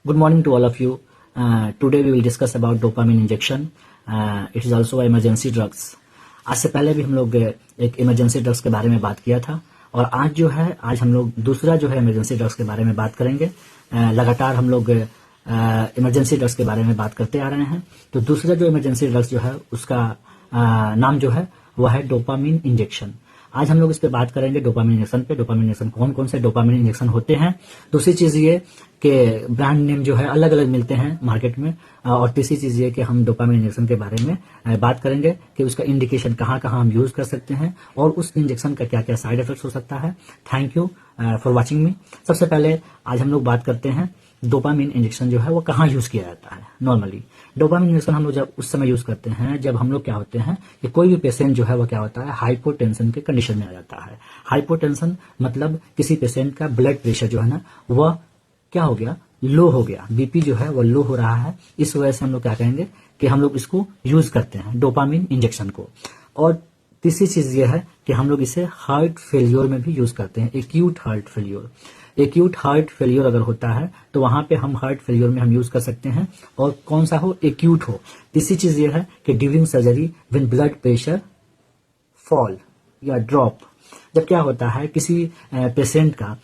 Good morning to all of you. Today we will discuss about dopamine injection. It is also emergency drugs. आज से पहले भी हम लोग एक इमरजेंसी ड्रग्स के बारे में बात किया था और आज हम लोग दूसरा जो है इमरजेंसी ड्रग्स के बारे में बात करेंगे। लगातार हम लोग इमरजेंसी ड्रग्स के बारे में बात करते आ रहे हैं। तो दूसरा जो इमरजेंसी ड्रग्स जो है उसका नाम जो है वह है डोपामिन इंजेक्शन। आज हम लोग इस पे बात करेंगे डोपामिन इंजेक्शन पे। डोपामिन इंजेक्शन कौन कौन से डोपामिन इंजेक्शन होते हैं। दूसरी चीज ये कि ब्रांड नेम जो है अलग अलग मिलते हैं मार्केट में। और तीसरी चीज ये कि हम डोपामिन इंजेक्शन के बारे में बात करेंगे कि उसका इंडिकेशन कहाँ कहाँ हम यूज कर सकते हैं और उस इंजेक्शन का क्या क्या साइड इफेक्ट्स हो सकता है। थैंक यू फॉर वॉचिंग मी। सबसे पहले आज हम लोग बात करते हैं डोपामिन इंजेक्शन जो है वो कहाँ यूज किया जाता है। नॉर्मली डोपामिन इंजेक्शन हम लोग जब उस समय यूज करते हैं जब हम लोग क्या होते हैं कि कोई भी पेशेंट जो है वो क्या होता है हाइपोटेंशन के कंडीशन में आ जाता है। हाइपोटेंशन मतलब किसी पेशेंट का ब्लड प्रेशर जो है ना वह क्या हो गया, लो हो गया, बीपी जो है वो लो हो रहा है। इस वजह से हम लोग क्या कहेंगे कि हम लोग इसको यूज करते हैं डोपामिन इंजेक्शन को। और तीसरी चीज ये है कि हम लोग इसे हार्ट फेलियर में भी यूज करते हैं। Acute heart failure, acute heart failure अगर होता है तो वहां पे हम हार्ट फेलियर में हम यूज कर सकते हैं और कौन सा हो, एक्यूट हो। तीसरी चीज ये है कि during surgery when blood pressure fall या ड्रॉप, जब क्या होता है किसी पेशेंट का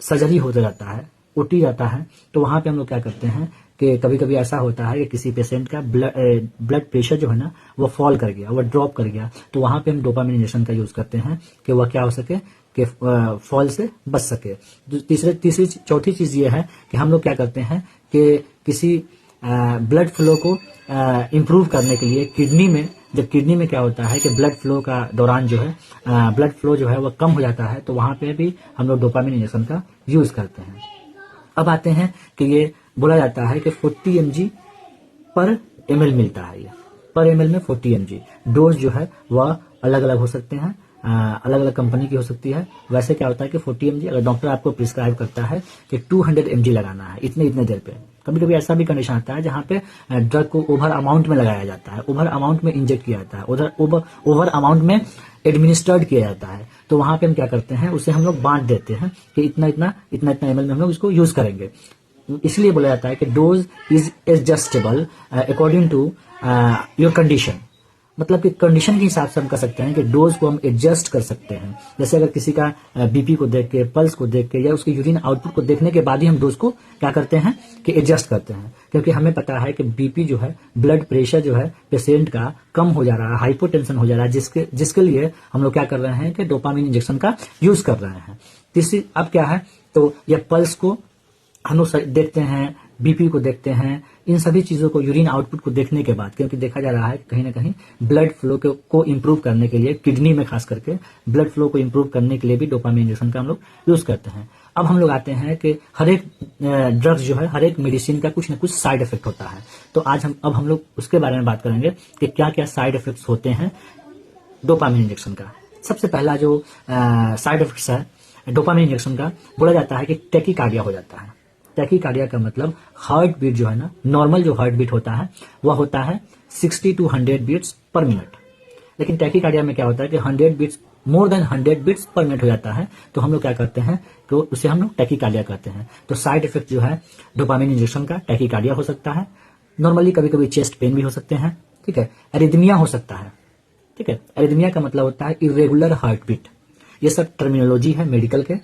सर्जरी होता जाता है, ओटी जाता है, तो वहां पे हम लोग क्या करते हैं कि कभी कभी ऐसा होता है कि किसी पेशेंट का ब्लड प्रेशर जो है ना वो फॉल कर गया, वो ड्रॉप कर गया, तो वहां पे हम डोपामिन इंजेक्शन का यूज करते हैं कि वह क्या हो सके कि फॉल से बच सके। तीसरी चौथी चीज ये है कि हम लोग क्या करते हैं कि किसी ब्लड फ्लो को इम्प्रूव करने के लिए किडनी में, जब किडनी में क्या होता है कि ब्लड फ्लो का दौरान जो है ब्लड फ्लो जो है वह कम हो जाता है, तो वहां पे भी हम लोग डोपामिन इंजेक्शन का यूज करते हैं। अब आते हैं कि ये बोला जाता है कि 40 mg पर ml मिलता है। ये पर ml में 40 mg डोज जो है वह अलग अलग हो सकते हैं, अलग अलग कंपनी की हो सकती है। वैसे क्या होता है कि 40 mg अगर डॉक्टर आपको प्रिस्क्राइब करता है कि 200 mg लगाना है इतने देर पे। कभी कभी ऐसा भी कंडीशन आता है जहां पे ड्रग को ओवर अमाउंट में लगाया जाता है, ओवर अमाउंट में इंजेक्ट किया जाता है, उधर ओवर अमाउंट में एडमिनिस्ट्रेड किया जाता है। तो वहां पे हम क्या करते हैं, उसे हम लोग बांट देते हैं कि इतना ml में हम लोग इसको यूज करेंगे। इसलिए बोला जाता है कि dose is adjustable according to your condition. मतलब कि कंडीशन के हिसाब से हम कर सकते हैं कि डोज को हम एडजस्ट कर सकते हैं। जैसे अगर किसी का बीपी को देख के, पल्स को देख के या उसके यूरिन आउटपुट को देखने के बाद ही हम डोज को क्या करते हैं कि एडजस्ट करते हैं, क्योंकि हमें पता है कि बीपी जो है, ब्लड प्रेशर जो है पेशेंट का कम हो जा रहा है, हाइपोटेंशन हो जा रहा है, जिसके लिए हम लोग क्या कर रहे हैं कि डोपामिन इंजेक्शन का यूज कर रहे हैं। तीसरी अब क्या है, तो यह पल्स को हम लोग देखते हैं, बीपी को देखते हैं, इन सभी चीजों को, यूरिन आउटपुट को देखने के बाद, क्योंकि देखा जा रहा है कि कहीं ना कहीं ब्लड फ्लो को इम्प्रूव करने के लिए, किडनी में खास करके ब्लड फ्लो को इम्प्रूव करने के लिए भी डोपामिन इंजेक्शन का हम लोग यूज करते हैं। अब हम लोग आते हैं कि हर एक ड्रग्स जो है, हर एक मेडिसिन का कुछ ना कुछ साइड इफेक्ट होता है। तो अब हम लोग उसके बारे में बात करेंगे कि क्या क्या साइड इफेक्ट्स होते हैं डोपामिन इंजेक्शन का। सबसे पहला जो साइड इफेक्ट्स है डोपामिन इंजेक्शन का, बोला जाता है कि टैकीकार्डिया हो जाता है। टैकीकार्डिया का मतलब हार्ट बीट जो है ना, नॉर्मल जो हार्ट बीट होता है वह होता है 60 to 100 बीट्स पर मिनट। लेकिन टैकीकार्डिया में क्या होता है कि 100 beats, more than 100 beats per minute हो जाता है। तो हम लोग क्या करते हैं कि उसे हम लोग टैकीकार्डिया कहते हैं। तो साइड इफेक्ट जो है डोपामिन इंजेक्शन का, टैकीकार्डिया हो सकता है, नॉर्मली कभी कभी चेस्ट पेन भी हो सकते हैं, ठीक है, एरिथमिया हो सकता है, ठीक है। एरिथमिया का मतलब होता है इरेगुलर हार्ट बीट। ये सब टर्मिनोलॉजी है मेडिकल के,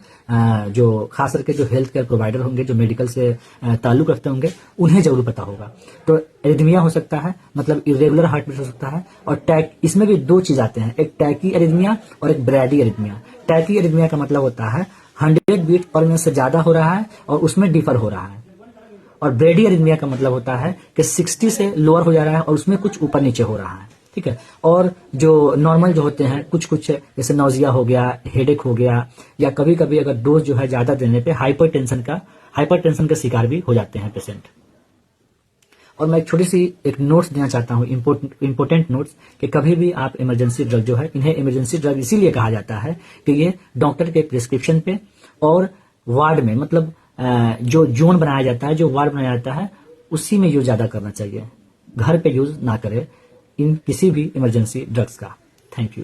जो खास करके जो हेल्थ केयर प्रोवाइडर होंगे, जो मेडिकल से ताल्लुक रखते होंगे, उन्हें जरूर पता होगा। तो एरिथमिया हो सकता है, मतलब इरेगुलर हार्ट बीट हो सकता है। और इसमें भी दो चीज आते हैं, एक टैकी एरिथमिया और एक ब्रैडी एरिथमिया। टैकी एरिथमिया का मतलब होता है 100 बीट पर मिनट से ज्यादा हो रहा है और उसमें डिफर हो रहा है। और ब्रैडी एरिथमिया का मतलब होता है कि 60 से लोअर हो जा रहा है और उसमें कुछ ऊपर नीचे हो रहा है, ठीक है। और जो नॉर्मल जो होते हैं कुछ जैसे नौजिया हो गया, हेडेक हो गया, या कभी कभी अगर डोज जो है ज्यादा देने पे हाइपरटेंशन का शिकार भी हो जाते हैं पेशेंट। और मैं एक छोटी सी एक नोट्स देना चाहता हूँ, इंपोर्टेंट नोट्स, कि कभी भी आप इमरजेंसी ड्रग जो है, इन्हें इमरजेंसी ड्रग इसीलिए कहा जाता है कि ये डॉक्टर के प्रिस्क्रिप्शन पे और वार्ड में, मतलब जो जोन बनाया जाता है, जो वार्ड बनाया जाता है, उसी में यूज ज्यादा करना चाहिए। घर पे यूज ना करें इन किसी भी इमरजेंसी ड्रग्स का। Thank you.